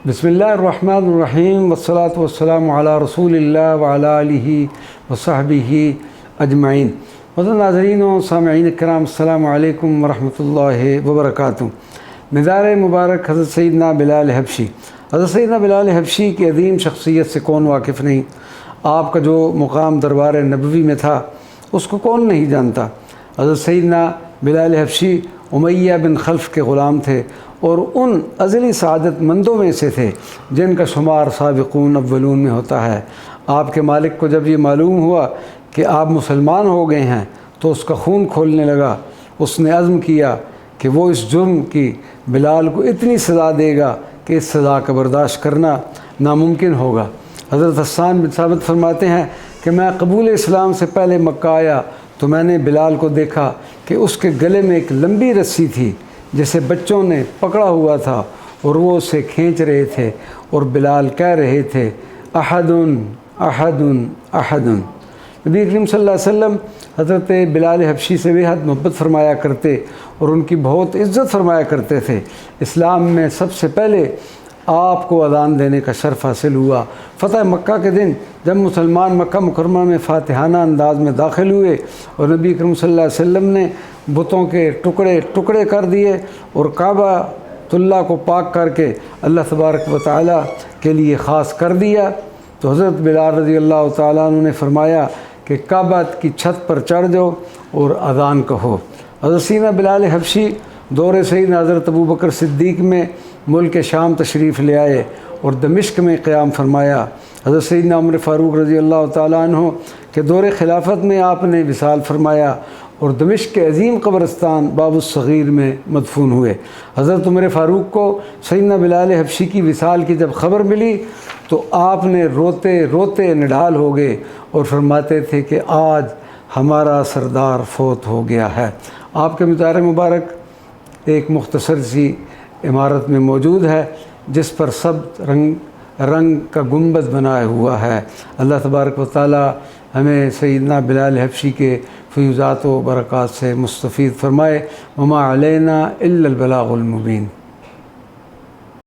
بسم اللہ الرحمن الرحیم والصلاة والسلام علی رسول اللہ وعلی آلہ وصحبہ اجمعین۔ محترم ناظرین و سامعین کرام، السلام علیکم ورحمۃ اللہ وبرکاتہ۔ مزار مبارک حضرت سیدنا بلال حبشی۔ حضرت سیدنا بلال حبشی کی عظیم شخصیت سے کون واقف نہیں؟ آپ کا جو مقام دربار نبوی میں تھا اس کو کون نہیں جانتا؟ حضرت سیدنا بلال حبشی امیہ بن خلف کے غلام تھے اور ان ازلی سعادت مندوں میں سے تھے جن کا شمار سابقون اولون میں ہوتا ہے۔ آپ کے مالک کو جب یہ معلوم ہوا کہ آپ مسلمان ہو گئے ہیں تو اس کا خون کھولنے لگا۔ اس نے عزم کیا کہ وہ اس جرم کی بلال کو اتنی سزا دے گا کہ اس سزا کا برداشت کرنا ناممکن ہوگا۔ حضرت حسان بن ثابت فرماتے ہیں کہ میں قبول اسلام سے پہلے مکہ آیا تو میں نے بلال کو دیکھا کہ اس کے گلے میں ایک لمبی رسی تھی جسے بچوں نے پکڑا ہوا تھا اور وہ اسے کھینچ رہے تھے اور بلال کہہ رہے تھے احد احد احد۔ نبی کریم صلی اللہ علیہ وسلم حضرت بلال حبشی سے بے حد محبت فرمایا کرتے اور ان کی بہت عزت فرمایا کرتے تھے۔ اسلام میں سب سے پہلے آپ کو اذان دینے کا شرف حاصل ہوا۔ فتح مکہ کے دن جب مسلمان مکہ مکرمہ میں فاتحانہ انداز میں داخل ہوئے اور نبی کریم صلی اللہ علیہ وسلم نے بتوں کے ٹکڑے ٹکڑے کر دیے اور کعبہ اللہ کو پاک کر کے اللہ تبارک و تعالیٰ کے لیے خاص کر دیا، تو حضرت بلال رضی اللہ تعالیٰ عنہ نے فرمایا کہ کعبہ کی چھت پر چڑھ جاؤ اور اذان کہو۔ حضرت سیدنا بلال حبشی دور سیدنا حضرت ابوبکر صدیق میں ملک شام تشریف لے آئے اور دمشق میں قیام فرمایا۔ حضرت سیدنا عمر فاروق رضی اللہ تعالیٰ عنہ کے دور خلافت میں آپ نے وصال فرمایا اور دمشق کے عظیم قبرستان باب الصغیر میں مدفون ہوئے۔ حضرت عمر فاروق کو سیدنا بلال حبشی کی وصال کی جب خبر ملی تو آپ نے روتے روتے نڈھال ہو گئے اور فرماتے تھے کہ آج ہمارا سردار فوت ہو گیا ہے۔ آپ کے مزار مبارک ایک مختصر سی عمارت میں موجود ہے جس پر سب رنگ کا گنبد بنایا ہوا ہے۔ اللہ تبارک و تعالی ہمیں سیدنا بلال حبشی کے فیوزات و برکات سے مستفید فرمائے۔ وما علینا الا البلاغ المبین۔